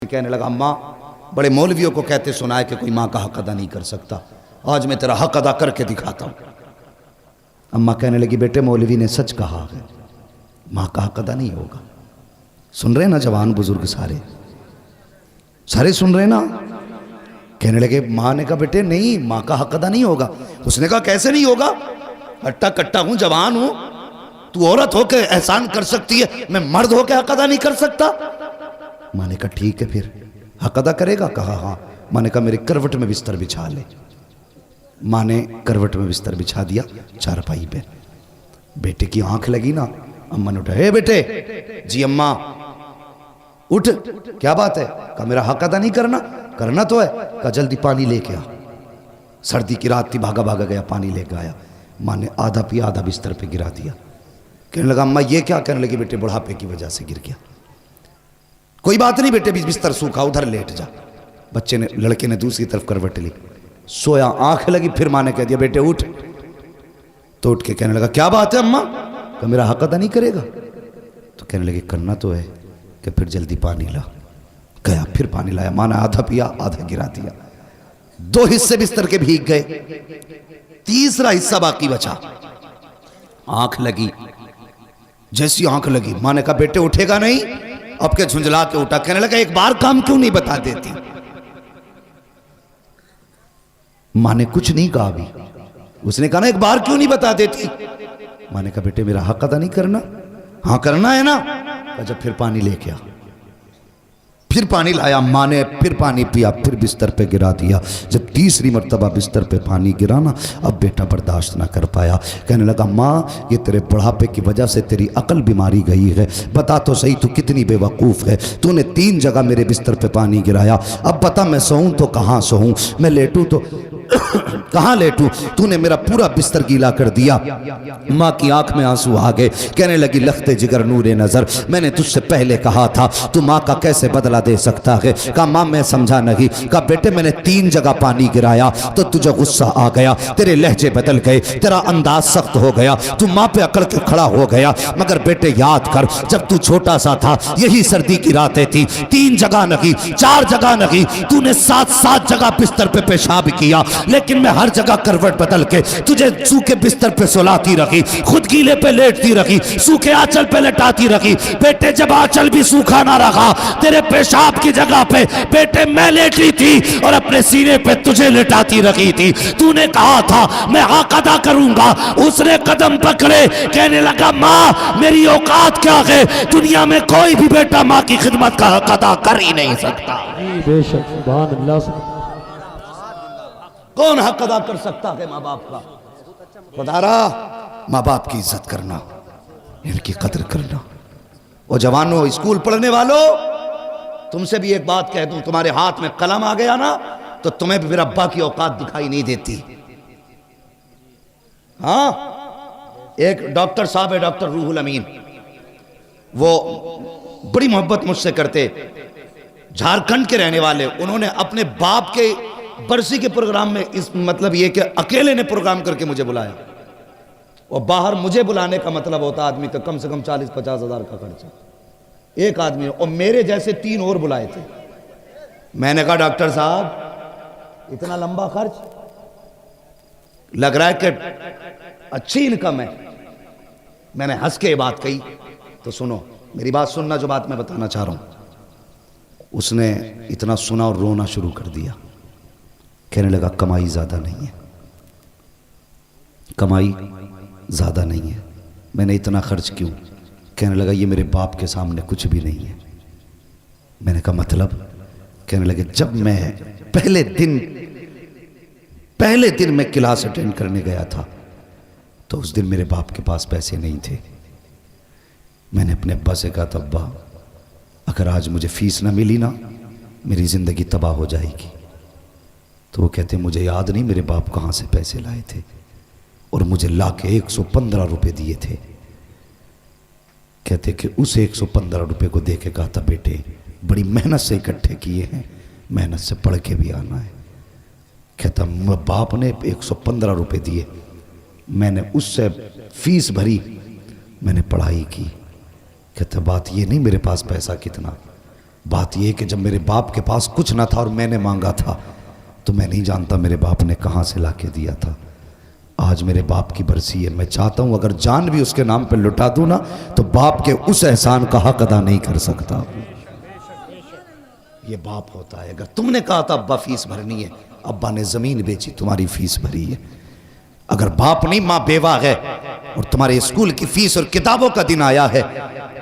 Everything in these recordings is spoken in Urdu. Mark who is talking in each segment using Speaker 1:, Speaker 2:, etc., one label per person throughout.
Speaker 1: کہنے لگا اماں بڑے مولویوں کو کہتے سنا ہے کہ کوئی ماں کا حق ادا نہیں کر سکتا، آج میں تیرا حق ادا کر کے دکھاتا ہوں۔ اماں کہنے لگی بیٹے مولوی نے سچ کہا ہے، ماں کا حق ادا نہیں ہوگا۔ سن رہے نا جوان بزرگ سارے سن رہے نا؟ کہنے لگے ماں نے کہا بیٹے نہیں، ماں کا حق ادا نہیں ہوگا۔ اس نے کہا کیسے نہیں ہوگا؟ ہٹا کٹا ہوں، جوان ہوں، تو عورت ہو کے احسان کر سکتی ہے، میں مرد ہو کے حق ادا نہیں کر سکتا؟ ماں نے کہا ٹھیک ہے پھر حق ادا کرے گا؟ کہا ہاں۔ ماں نے کہا میرے کروٹ میں بستر بچھا لے۔ ماں نے کروٹ میں بستر بچھا دیا چارپائی پہ۔ بیٹے کی آنکھ لگی نا، اماں نے اٹھا، اے بیٹے، جی اماں اٹھ، کیا بات ہے؟ کہا میرا حق ادا نہیں کرنا؟ کرنا تو ہے۔ کہا جلدی پانی لے کے آ۔ سردی کی رات تھی، بھاگا بھاگا گیا، پانی لے کے آیا۔ ماں نے آدھا پیا، آدھا بستر پہ گرا دیا۔ کہنے لگا اماں یہ کیا؟ کہنے لگی بیٹے بڑھاپے کی وجہ سے گر گیا۔ کوئی بات نہیں بیٹے، بستر سوکھا، ادھر لیٹ جا۔ بچے نے، لڑکے نے دوسری طرف کروٹ لی، سویا، آنکھ لگی، پھر ماں نے کہہ دیا بیٹے اٹھ۔ تو اٹھ کے کہنے لگا کیا بات ہے اماں؟ کہ میرا حق ادا نہیں کرے گا؟ تو کہنے لگے کرنا تو ہے، کہ پھر جلدی پانی لا۔ گیا، پھر پانی لایا، ماں نے آدھا پیا، آدھا گرا دیا۔ 2 حصے بستر کے بھیگ گئے، تیسرا حصہ باقی بچا۔ آنکھ لگی، جیسی آنکھ لگی ماں نے کہا بیٹے اٹھے گا نہیں؟ اب کے جھنجلا کے اٹھا۔ کہنے لگا ایک بار کام کیوں نہیں بتا دیتی؟ ماں نے کچھ نہیں کہا بھی، اس نے کہا نا ایک بار کیوں نہیں بتا دیتی؟ ماں نے کہا بیٹے میرا حق ادا نہیں کرنا؟ ہاں کرنا ہے نا۔ کہا جب پھر پانی لے کے آ۔ پھر پانی لایا، ماں نے پھر پانی پیا، پھر بستر پہ گرا دیا۔ جب تیسری مرتبہ بستر پہ پانی گرا نا، اب بیٹا برداشت نہ کر پایا۔ کہنے لگا ماں یہ تیرے بڑھاپے کی وجہ سے تیری عقل بیماری گئی ہے، بتا تو صحیح تو کتنی بے وقوف ہے، تو نے 3 جگہ میرے بستر پہ پانی گرایا، اب بتا میں سوؤں تو کہاں سوؤں، میں لیٹوں تو کہاں لیٹوں، تو نے میرا پورا بستر گیلا کر دیا۔ ماں کی آنکھ میں آنسو آ گئے، کہنے لگی لخت جگر نور نظر، میں نے تجھ سے پہلے کہا تھا تو ماں کا کیسے بدلہ دے سکتا ہے؟ کہا ماں میں سمجھا نہیں۔ کہا بیٹے میں نے 3 جگہ پانی گرایا تو تجھے غصہ آ گیا، تیرے لہجے بدل گئے، تیرا انداز سخت ہو گیا، تو ماں پہ اکڑ کے کھڑا ہو گیا۔ مگر بیٹے یاد کر جب تو چھوٹا سا تھا یہی سردی کی راتیں تھی، 3 جگہ نہیں 4 جگہ نہیں، تو نے 7 جگہ بستر پہ پیشاب کیا، لیکن میں ہر جگہ کروٹ بدل کے تجھے سوکھے بستر پہ سلاتی رکھی، خود گیلے پہ لیٹتی رکھی، سوکھے آنچل پہ لٹاتی رکھی۔ بیٹے جب آنچل بھی سوکھا نہ رہا، تیرے پیشاب کی جگہ پہ بیٹے میں لیٹی تھی اور اپنے سینے پہ تجھے لٹاتی رکھی تھی۔ تو نے کہا تھا میں حق ادا کروں گا، اس نے قدم پکڑے، کہنے لگا ماں میری اوقات کیا ہے، دنیا میں کوئی بھی بیٹا ماں کی خدمت کا حق ادا کر ہی نہیں سکتا۔
Speaker 2: بے شک سبحان اللہ۔
Speaker 1: کون حق ادا کر سکتا ہے ماں باپ کا؟ خدا را ماں باپ کی عزت کرنا، ان کی قدر کرنا۔ وہ جوانوں، اسکول پڑھنے والوں، تم سے بھی ایک بات کہہ دوں، تمہارے ہاتھ میں قلم آ گیا نا تو تمہیں بھی پھر ابا کی اوقات دکھائی نہیں دیتی۔ ہاں ایک ڈاکٹر صاحب ہے، ڈاکٹر روح الامین، وہ بڑی محبت مجھ سے کرتے، جھارکھنڈ کے رہنے والے۔ انہوں نے اپنے باپ کے برسی کے پروگرام میں اس مطلب یہ کہ اکیلے نے پروگرام کر کے مجھے بلایا، اور باہر مجھے بلانے کا مطلب ہوتا آدمی کا کم سے کم 40-50 ہزار کا خرچہ ایک آدمی، اور میرے جیسے 3 اور بلائے تھے۔ میں نے کہا ڈاکٹر صاحب اتنا لمبا خرچ لگ رہا ہے کہ اچھی انکم ہے۔ میں نے ہنس کے یہ بات کہی تو سنو میری بات سننا، جو بات میں بتانا چاہ رہا ہوں۔ اس نے اتنا سنا اور رونا شروع کر دیا، کہنے لگا کمائی زیادہ نہیں ہے، کمائی زیادہ نہیں ہے، میں نے اتنا خرچ کیوں؟ کہنے لگا یہ میرے باپ کے سامنے کچھ بھی نہیں ہے۔ میں نے کہا مطلب؟ کہنے لگے جب میں پہلے دن میں کلاس اٹینڈ کرنے گیا تھا تو اس دن میرے باپ کے پاس پیسے نہیں تھے۔ میں نے اپنے ابا سے کہا تھا ابا اگر آج مجھے فیس نہ ملی نا میری زندگی تباہ ہو جائے گی۔ تو وہ کہتے مجھے یاد نہیں میرے باپ کہاں سے پیسے لائے تھے، اور مجھے لا کے 115 روپے دیے تھے۔ کہتے کہ اس 115 روپے کو دے کے کہا تھا بیٹے بڑی محنت سے اکٹھے کیے ہیں، محنت سے پڑھ کے بھی آنا ہے۔ کہتا باپ نے 115 روپے دیے، میں نے اس سے فیس بھری، میں نے پڑھائی کی۔ کہتا بات یہ نہیں میرے پاس پیسہ کتنا، بات یہ کہ جب میرے باپ کے پاس کچھ نہ تھا اور میں نے مانگا تھا تو میں نہیں جانتا میرے باپ نے کہاں سے لا کے دیا تھا. آج میرے باپ کی برسی ہے. میں چاہتا ہوں اگر جان بھی اس کے نام پہ لٹا دوں نا تو باپ کے اس احسان کا حق ادا نہیں کر سکتا. یہ باپ ہوتا ہے. اگر تم نے کہا تھا ابا فیس بھرنی ہے، ابا نے زمین بیچی تمہاری فیس بھری ہے. اگر باپ نہیں ماں بیوہ ہے اور تمہارے اسکول کی فیس اور کتابوں کا دن آیا ہے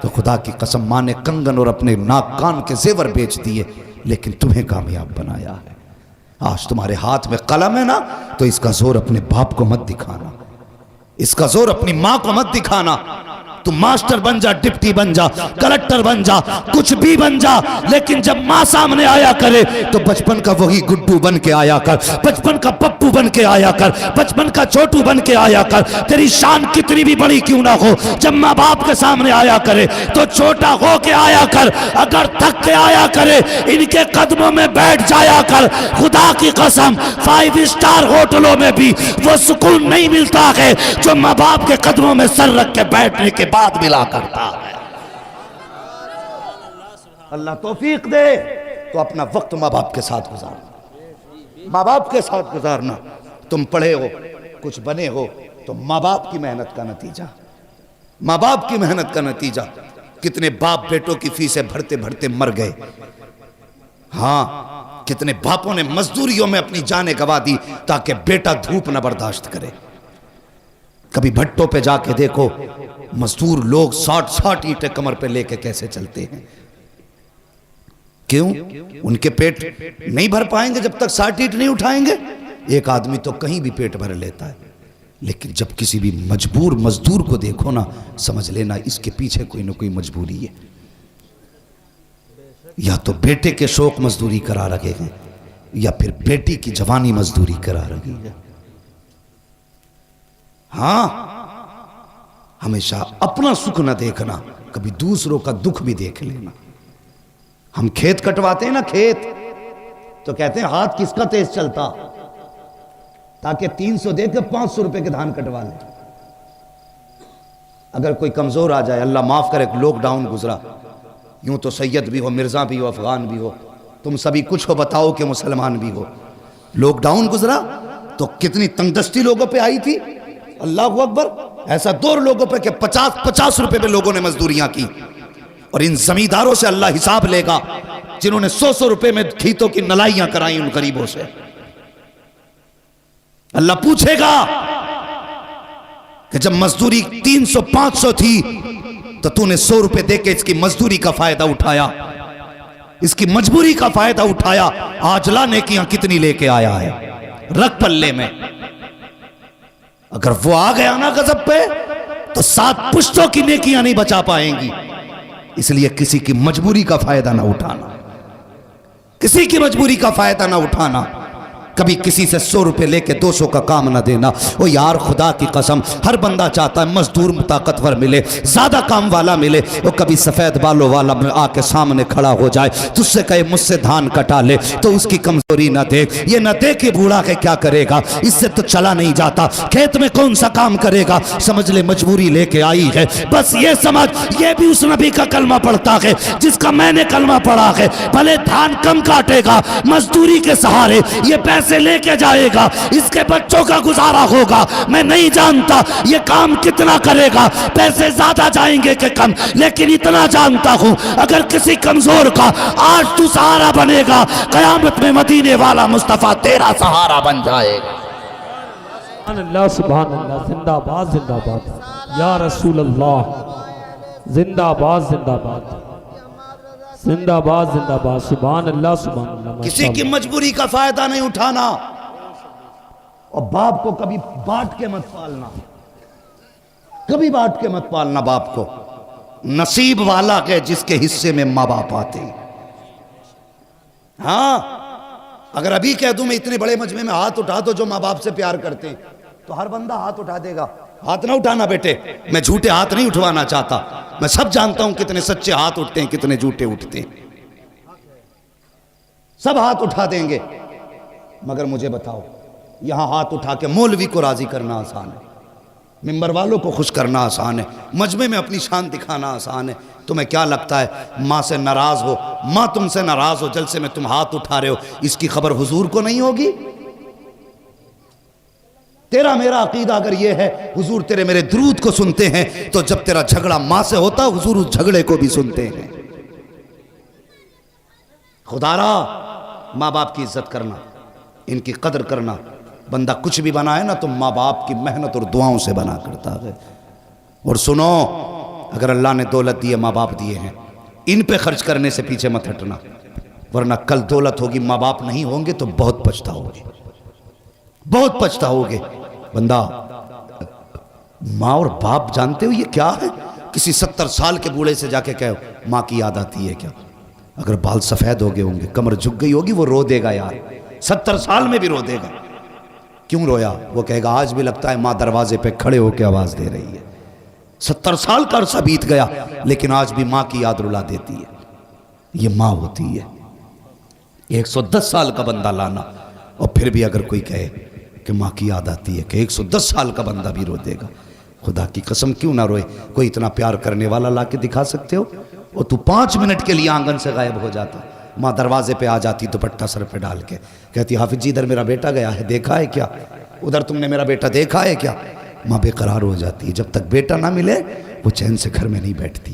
Speaker 1: تو خدا کی قسم ماں نے کنگن اور اپنے ناک کان کے زیور بیچ دیے لیکن تمہیں کامیاب بنایا ہے. آج تمہارے ہاتھ میں قلم ہے نا تو اس کا زور اپنے باپ کو مت دکھانا، اس کا زور اپنی ماں کو مت دکھانا. تم ماسٹر بن جا، ڈپٹی بن جا، کلکٹر بن جا، کچھ بھی بن جا، لیکن جب ماں سامنے آیا کرے تو بچپن کا وہی گڈو بن کے آیا کر، بچپن کا پپو بن کے آیا کر، بچپن کا چھوٹو بن کے آیا کر. تیری شان کتنی بھی بڑی کیوں نہ ہو، جب ماں باپ کے سامنے آیا کرے تو چھوٹا ہو کے آیا کر. اگر تھک کے آیا کرے ان کے قدموں میں بیٹھ جایا کر. خدا کی قسم 5 اسٹار ہوٹلوں میں بھی وہ سکون نہیں ملتا ہے جو ماں باپ کے قدموں میں سر رکھ کے بیٹھنے کے بعد ملا کرتا ہے. اللہ توفیق دے تو اپنا وقت ماں باپ کے ساتھ گزارنا، ماں باپ کے ساتھ گزارنا. تم پڑھے ہو، کچھ بنے ہو تو ماں باپ کی محنت کا نتیجہ، ماں باپ کی محنت کا نتیجہ. کتنے باپ بیٹوں کی فیسیں بھرتے بھرتے مر گئے. ہاں، کتنے باپوں نے مزدوریوں میں اپنی جانیں گوا دی تاکہ بیٹا دھوپ نہ برداشت کرے. کبھی بھٹوں پہ جا کے دیکھو مزدور لوگ 60 اینٹیں کمر پہ لے کے کیسے چلتے ہیں. کیوں؟ ان کے پیٹ نہیں بھر پائیں گے جب تک 60 اینٹ نہیں اٹھائیں گے. ایک آدمی تو کہیں بھی پیٹ بھر لیتا ہے، لیکن جب کسی بھی مجبور مزدور کو دیکھو نا سمجھ لینا اس کے پیچھے کوئی نہ کوئی مجبوری ہے. یا تو بیٹے کے شوق مزدوری کرا رہے ہیں یا پھر بیٹی کی جوانی مزدوری کرا رہی ہے. ہاں، ہمیشہ اپنا سکھ نہ دیکھنا، کبھی دوسروں کا دکھ بھی دیکھ لینا. ہم کھیت کٹواتے ہیں نا، کھیت تو کہتے ہیں ہاتھ کس کا تیز چلتا، تاکہ 300 دے کے 500 روپے کے دھان کٹوا لیں. اگر کوئی کمزور آ جائے، اللہ معاف کرے، لوک ڈاؤن گزرا، یوں تو سید بھی ہو، مرزا بھی ہو، افغان بھی ہو، تم سبھی کچھ ہو، بتاؤ کہ مسلمان بھی ہو. لوک ڈاؤن گزرا تو کتنی تنگدستی لوگوں پہ آئی تھی. اللہ اکبر. ایسا دور لوگوں پہ کہ 50 روپے پہ لوگوں نے مزدوریاں کی. اور ان زمینداروں سے اللہ حساب لے گا جنہوں نے 100 روپے میں کھیتوں کی نلائیاں کرائیں ان غریبوں سے. اللہ پوچھے گا کہ جب مزدوری 300-500 تھی تو تو نے 100 روپے دے کے اس کی مزدوری کا فائدہ اٹھایا، اس کی مجبوری کا فائدہ اٹھایا. آج لا نیکیاں کتنی لے کے آیا ہے، رکھ پلے میں. اگر وہ آ گیا نا غضب پہ تو 7 پشتوں کی نیکیاں نہیں بچا پائیں گی. اس لیے کسی کی مجبوری کا فائدہ نہ اٹھانا، کسی کی مجبوری کا فائدہ نہ اٹھانا. کبھی کسی سے 100 روپے لے کے 200 کا کام نہ دینا. او یار خدا کی قسم ہر بندہ چاہتا ہے مزدور طاقتور ملے، زیادہ کام والا ملے. وہ کبھی سفید بالوں والا آ کے سامنے کھڑا ہو جائے تجھ سے کہے مجھ سے دھان کٹا لے تو اس کی کمزوری نہ دیکھ. یہ نہ دیکھ کہ بوڑھا کے کیا کرے گا، اس سے تو چلا نہیں جاتا، کھیت میں کون سا کام کرے گا. سمجھ لے مجبوری لے کے آئی ہے. بس یہ سمجھ یہ بھی اس نبی کا کلمہ پڑھتا ہے جس کا میں نے کلمہ پڑھا ہے. بھلے دھان کم کاٹے گا مزدوری کے سہارے یہ پیسے لے کے جائے گا، اس کے بچوں کا گزارا ہوگا. میں نہیں جانتا یہ کام کتنا کرے گا، پیسے زیادہ جائیں گے کہ کم، لیکن اتنا جانتا ہوں اگر کسی کمزور کا آج تو سہارا بنے گا قیامت میں مدینے والا مصطفیٰ تیرا سہارا بن جائے گا.
Speaker 2: سبحان اللہ سبحان اللہ. زندہ باد زندہ باد یا رسول اللہ. زندہ باد زندہ باد زندہ باد زندہ باد. سبحان اللہ سبحان اللہ.
Speaker 1: کسی کی مجبوری کا فائدہ نہیں اٹھانا. اور باپ کو کبھی بانٹ کے مت پالنا، کبھی بانٹ کے مت پالنا باپ کو. نصیب والا ہے جس کے حصے میں ماں باپ آتے ہیں. ہاں، اگر ابھی کہہ دوں میں اتنے بڑے مجمع میں ہاتھ اٹھا دو جو ماں باپ سے پیار کرتے ہیں تو ہر بندہ ہاتھ اٹھا دے گا. ہاتھ نہ اٹھانا بیٹے، میں جھوٹے ہاتھ نہیں اٹھوانا چاہتا. میں سب جانتا ہوں کتنے سچے ہاتھ اٹھتے ہیں کتنے جھوٹے اٹھتے ہیں. سب ہاتھ اٹھا دیں گے، مگر مجھے بتاؤ یہاں ہاتھ اٹھا کے مولوی کو راضی کرنا آسان ہے، ممبر والوں کو خوش کرنا آسان ہے، مجمع میں اپنی شان دکھانا آسان ہے، تمہیں کیا لگتا ہے ماں سے ناراض ہو، ماں تم سے ناراض ہو، جلسے میں تم ہاتھ اٹھا رہے ہو، اس کی خبر حضور کو نہیں ہوگی؟ تیرا میرا عقیدہ اگر یہ ہے حضور تیرے میرے درود کو سنتے ہیں، تو جب تیرا جھگڑا ماں سے ہوتا حضور اس جھگڑے کو بھی سنتے ہیں۔ خدا را ماں باپ کی عزت کرنا، ان کی قدر کرنا۔ بندہ کچھ بھی بنا ہے نا تو ماں باپ کی محنت اور دعاؤں سے بنا کرتا ہے۔ اور سنو، اگر اللہ نے دولت دی ہے، ماں باپ دیے ہیں، ان پہ خرچ کرنے سے پیچھے مت ہٹنا، ورنہ کل دولت ہوگی ماں باپ نہیں ہوں گے تو بہت پچھتاؤ گے، بہت پچھتاؤ گے۔ بندہ ماں اور باپ جانتے ہو یہ کیا ہے؟ کسی 70 سال کے بوڑھے سے جا کے کہو ماں کی یاد آتی ہے کیا؟ اگر بال سفید ہو گئے ہوں گے، کمر جھک گئی ہوگی، وہ رو دے گا یار، 70 سال میں بھی رو دے گا۔ کیوں رویا؟ وہ کہے گا آج بھی لگتا ہے ماں دروازے پہ کھڑے ہو کے آواز دے رہی ہے۔ 70 سال کا عرصہ بیت گیا لیکن آج بھی ماں کی یاد رلا دیتی ہے۔ یہ ماں ہوتی ہے۔ 110 سال کا بندہ لانا اور پھر بھی اگر کوئی کہے کہ ماں کی یاد آتی ہے، کہ 110 سال کا بندہ بھی رو دے گا۔ خدا کی قسم کیوں نہ روئے؟ کوئی اتنا پیار کرنے والا لا کے دکھا سکتے ہو؟ اور تو 5 منٹ کے لیے آنگن سے غائب ہو جاتا، ماں دروازے پہ آ جاتی دوپٹہ سر پہ ڈال کے، کہتی حافظ جی ادھر میرا بیٹا گیا ہے، دیکھا ہے کیا؟ ادھر تم نے میرا بیٹا دیکھا ہے کیا؟ ماں بے قرار ہو جاتی ہے۔ جب تک بیٹا نہ ملے وہ چین سے گھر میں نہیں بیٹھتی۔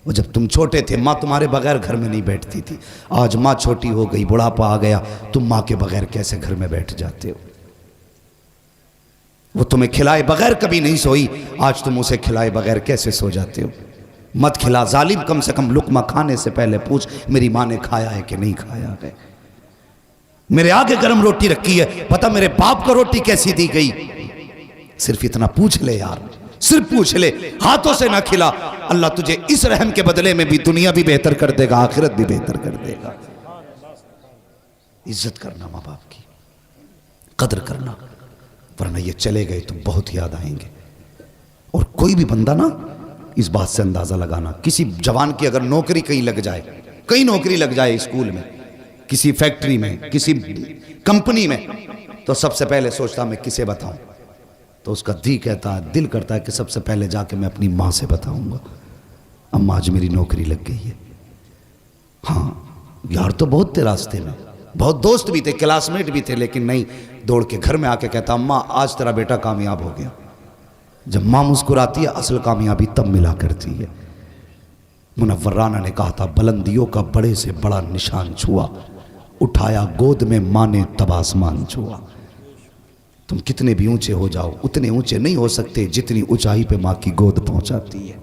Speaker 1: وہ جب تم چھوٹے تھے ماں تمہارے بغیر گھر میں نہیں بیٹھتی تھی، آج ماں چھوٹی ہو گئی، بڑھاپا آ گیا، تم ماں کے بغیر کیسے گھر میں بیٹھ جاتے ہو؟ وہ تمہیں کھلائے بغیر کبھی نہیں سوئی، آج تم اسے کھلائے بغیر کیسے سو جاتے ہو؟ مت کھلا ظالم، کم سے کم لقمہ کھانے سے پہلے پوچھ میری ماں نے کھایا ہے کہ نہیں کھایا ہے۔ میرے آگے گرم روٹی رکھی ہے، پتہ میرے باپ کو روٹی کیسی دی گئی؟ صرف اتنا پوچھ لے یار، صرف پوچھ لے، ہاتھوں سے نہ کھلا، اللہ تجھے اس رحم کے بدلے میں بھی دنیا بھی بہتر کر دے گا، آخرت بھی بہتر کر دے گا۔ عزت کرنا ماں باپ کی، قدر کرنا، ورنہ یہ چلے گئے تو بہت یاد آئیں گے۔ اور کوئی بھی بندہ نا اس بات سے اندازہ لگانا، کسی جوان کی اگر نوکری کہیں لگ جائے، کہیں نوکری لگ جائے اسکول میں، کسی فیکٹری میں، کسی کمپنی میں، تو سب سے پہلے سوچتا میں کسے بتاؤں؟ تو اس کا دل کرتا ہے کہ سب سے پہلے جا کے میں اپنی ماں سے بتاؤں گا، اماں آج میری نوکری لگ گئی ہے۔ ہاں یار تو بہت تھے راستے میں، بہت دوست بھی تھے، کلاس میٹ بھی تھے، لیکن نہیں، دوڑ کے گھر میں آ کے کہتا اماں آج تیرا بیٹا کامیاب ہو گیا۔ جب ماں مسکراتی ہے اصل کامیابی تب ملا کرتی ہے۔ منور رانا نے کہا تھا بلندیوں کا بڑے سے بڑا نشان چھوا، اٹھایا گود میں ماں نے تب آسمان چھوا۔ تم کتنے بھی اونچے ہو جاؤ اتنے اونچے نہیں ہو سکتے جتنی اونچائی پہ ماں کی گود پہنچاتی ہے۔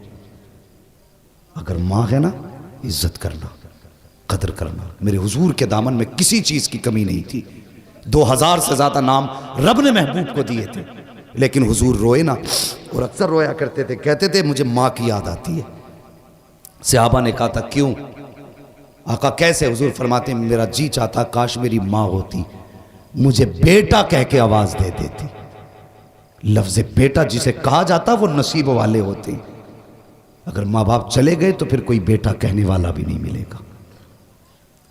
Speaker 1: اگر ماں ہے نا، عزت کرنا، قدر کرنا۔ میرے حضور کے دامن میں کسی چیز کی کمی نہیں تھی، 2000 سے زیادہ نام رب نے محبوب کو دیے تھے، لیکن حضور روئے نا، اور اکثر رویا کرتے تھے، کہتے تھے مجھے ماں کی یاد آتی ہے۔ صحابہ نے کہا تھا کیوں؟ آقا کیسے؟ حضور فرماتے ہیں میرا جی چاہتا کاش میری ماں ہوتی، مجھے بیٹا کہہ کے آواز دے دیتی۔ لفظ بیٹا جسے کہا جاتا وہ نصیب والے ہوتے ہیں، اگر ماں باپ چلے گئے تو پھر کوئی بیٹا کہنے والا بھی نہیں ملے گا،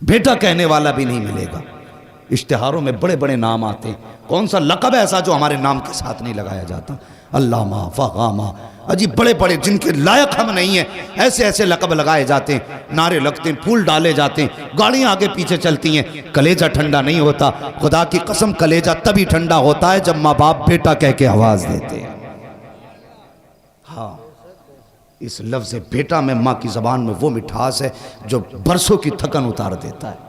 Speaker 1: بیٹا کہنے والا بھی نہیں ملے گا۔ اشتہاروں میں بڑے بڑے نام آتے ہیں، کون سا لقب ایسا جو ہمارے نام کے ساتھ نہیں لگایا جاتا؟ علامہ، فغامہ، عجیب بڑے بڑے جن کے لائق ہم نہیں ہیں، ایسے ایسے لقب لگائے جاتے ہیں، نعرے لگتے ہیں، پھول ڈالے جاتے ہیں، گاڑیاں آگے پیچھے چلتی ہیں، کلیجہ ٹھنڈا نہیں ہوتا۔ خدا کی قسم کلیجہ تبھی ٹھنڈا ہوتا ہے جب ماں باپ بیٹا کہہ کے آواز دیتے ہیں۔ ہاں، اس لفظ بیٹا میں ماں کی زبان میں وہ مٹھاس ہے جو برسوں کی تھکن اتار دیتا ہے۔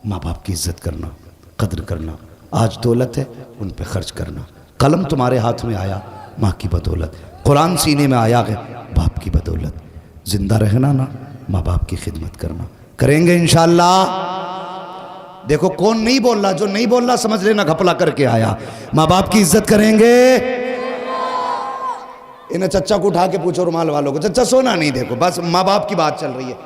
Speaker 1: ماں باپ کی عزت کرنا، قدر کرنا، آج دولت ہے ان پہ خرچ کرنا۔ قلم تمہارے ہاتھ میں آیا ماں کی بدولت، قرآن سینے میں آیا ہے باپ کی بدولت۔ زندہ رہنا نا، ماں باپ کی خدمت کرنا، کریں گے انشاءاللہ۔ دیکھو کون نہیں بول رہا، جو نہیں بول رہا سمجھ لینا گھپلا کر کے آیا۔ ماں باپ کی عزت کریں گے۔ انہیں چچا کو اٹھا کے پوچھو رومال والوں کو، چچا سونا نہیں، دیکھو بس ماں باپ کی بات چل رہی ہے۔